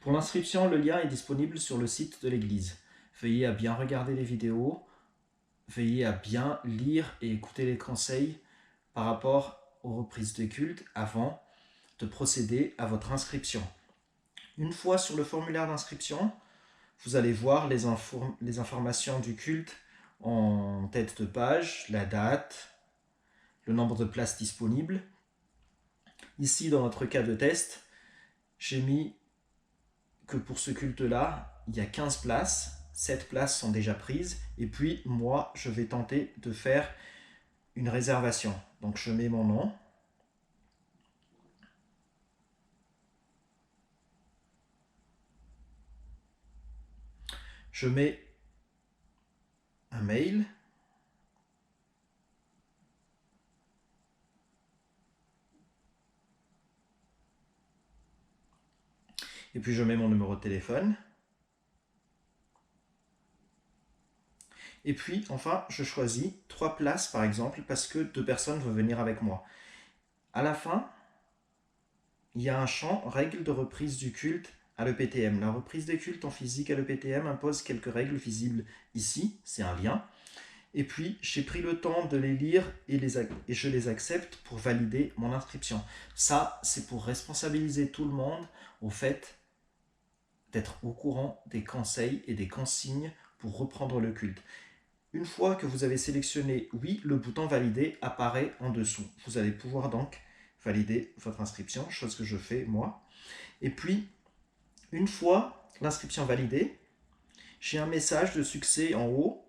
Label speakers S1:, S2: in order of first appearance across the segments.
S1: Pour l'inscription, le lien est disponible sur le site de l'église. Veuillez à bien regarder les vidéos, veuillez à bien lire et écouter les conseils par rapport aux reprises de culte avant de procéder à votre inscription. Une fois sur le formulaire d'inscription, vous allez voir les informations du culte en tête de page, la date, le nombre de places disponibles. Ici, dans notre cas de test, j'ai mis que pour ce culte-là, il y a 15 places, 7 places sont déjà prises, et puis moi, je vais tenter de faire une réservation. Donc je mets mon nom. Je mets un mail. Et puis je mets mon numéro de téléphone. Et puis enfin, je choisis 3 places par exemple parce que 2 personnes veulent venir avec moi. À la fin, il y a un champ règles de reprise du culte à l'EPTM. La reprise des cultes en physique à l'EPTM impose quelques règles visibles ici, c'est un lien. Et puis, j'ai pris le temps de les lire et je les accepte pour valider mon inscription. Ça, c'est pour responsabiliser tout le monde au fait d'être au courant des conseils et des consignes pour reprendre le culte. Une fois que vous avez sélectionné oui, le bouton valider apparaît en dessous. Vous allez pouvoir donc valider votre inscription, chose que je fais moi. Et puis, une fois l'inscription validée, j'ai un message de succès en haut.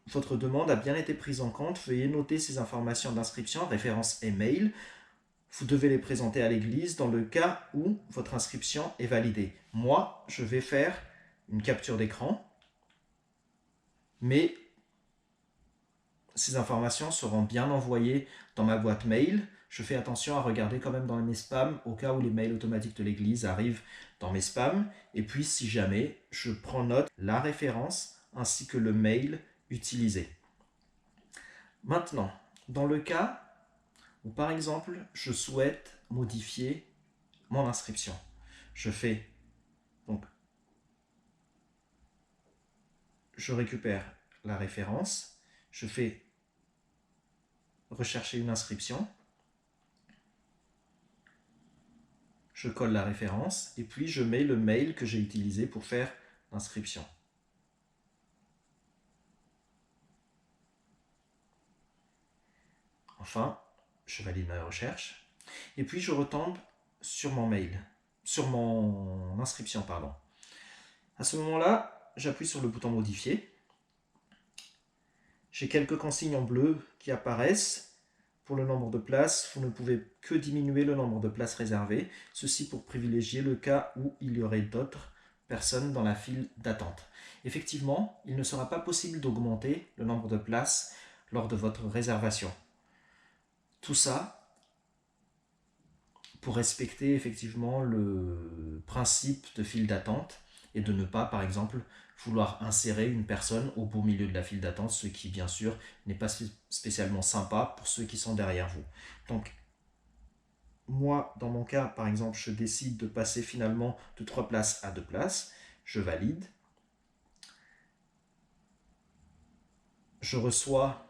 S1: Votre demande a bien été prise en compte. Veuillez noter ces informations d'inscription, référence et mail. Vous devez les présenter à l'église dans le cas où votre inscription est validée. Moi, je vais faire une capture d'écran, mais ces informations seront bien envoyées dans ma boîte mail. Je fais attention à regarder quand même dans mes spams au cas où les mails automatiques de l'église arrivent dans mes spams. Et puis, si jamais, je prends note de la référence ainsi que le mail utilisé. Maintenant, dans le cas où par exemple je souhaite modifier mon inscription, je récupère la référence, je fais rechercher une inscription, je colle la référence et puis je mets le mail que j'ai utilisé pour faire l'inscription. Enfin, je valide ma recherche et puis je retombe sur mon mail, sur mon inscription, pardon. À ce moment-là, j'appuie sur le bouton modifier. J'ai quelques consignes en bleu qui apparaissent. Pour le nombre de places, vous ne pouvez que diminuer le nombre de places réservées, ceci pour privilégier le cas où il y aurait d'autres personnes dans la file d'attente. Effectivement, il ne sera pas possible d'augmenter le nombre de places lors de votre réservation. Tout ça pour respecter effectivement le principe de file d'attente et de ne pas, par exemple, vouloir insérer une personne au beau milieu de la file d'attente, ce qui, bien sûr, n'est pas spécialement sympa pour ceux qui sont derrière vous. Donc, moi, dans mon cas, par exemple, je décide de passer finalement de 3 places à 2 places. Je valide. Je reçois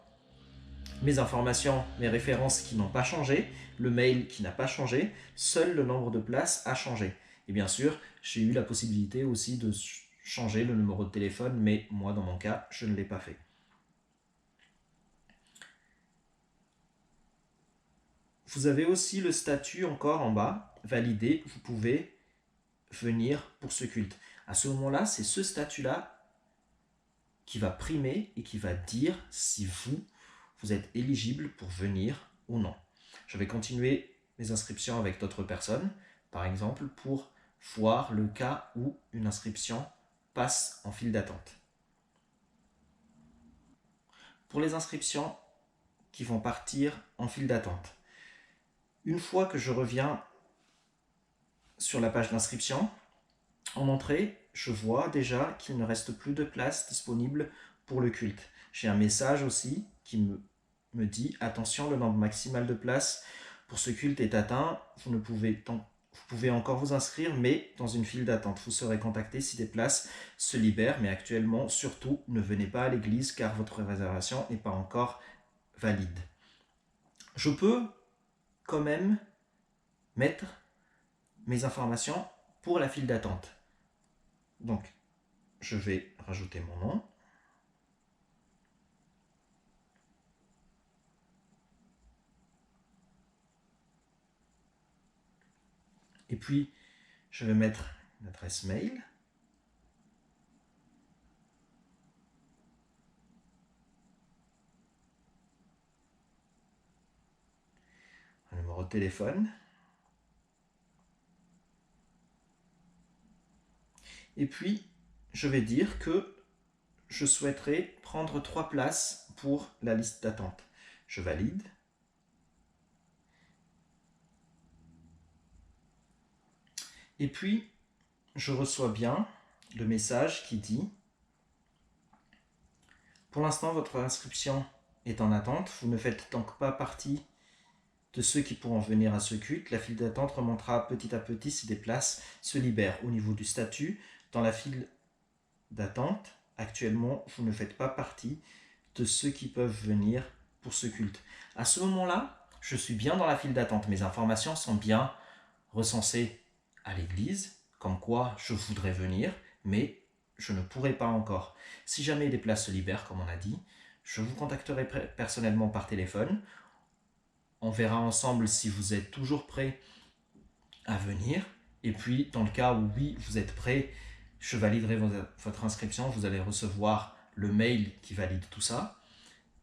S1: mes informations, mes références qui n'ont pas changé, le mail qui n'a pas changé, seul le nombre de places a changé. Et bien sûr, j'ai eu la possibilité aussi de changer le numéro de téléphone, mais moi, dans mon cas, je ne l'ai pas fait. Vous avez aussi le statut encore en bas, validé, vous pouvez venir pour ce culte. À ce moment-là, c'est ce statut-là qui va primer et qui va dire si vous êtes éligible pour venir ou non. Je vais continuer mes inscriptions avec d'autres personnes, par exemple pour voir le cas où une inscription passe en file d'attente. Pour les inscriptions qui vont partir en file d'attente, une fois que je reviens sur la page d'inscription, en entrée, je vois déjà qu'il ne reste plus de place disponible pour le culte. J'ai un message aussi qui me dit « Attention, le nombre maximal de places pour ce culte est atteint. Vous vous pouvez encore vous inscrire, mais dans une file d'attente. Vous serez contacté si des places se libèrent, mais actuellement, surtout, ne venez pas à l'église car votre réservation n'est pas encore valide. Je peux quand même mettre mes informations pour la file d'attente. Donc, je vais rajouter mon nom. Et puis, je vais mettre une adresse mail. Un numéro de téléphone. Et puis, je vais dire que je souhaiterais prendre 3 places pour la liste d'attente. Je valide. Et puis, je reçois bien le message qui dit « Pour l'instant, votre inscription est en attente. Vous ne faites donc pas partie de ceux qui pourront venir à ce culte. La file d'attente remontera petit à petit si des places se libèrent. Au niveau du statut, dans la file d'attente, actuellement, vous ne faites pas partie de ceux qui peuvent venir pour ce culte. » À ce moment-là, je suis bien dans la file d'attente. Mes informations sont bien recensées à l'église, comme quoi je voudrais venir, mais je ne pourrai pas encore. Si jamais des places se libèrent, comme on a dit, je vous contacterai personnellement par téléphone. On verra ensemble si vous êtes toujours prêt à venir. Et puis, dans le cas où oui, vous êtes prêt, je validerai votre inscription. Vous allez recevoir le mail qui valide tout ça.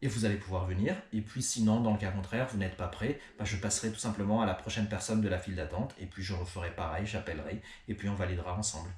S1: Et vous allez pouvoir venir. Et puis sinon, dans le cas contraire, vous n'êtes pas prêt, je passerai tout simplement à la prochaine personne de la file d'attente. Et puis je referai pareil, j'appellerai. Et puis on validera ensemble.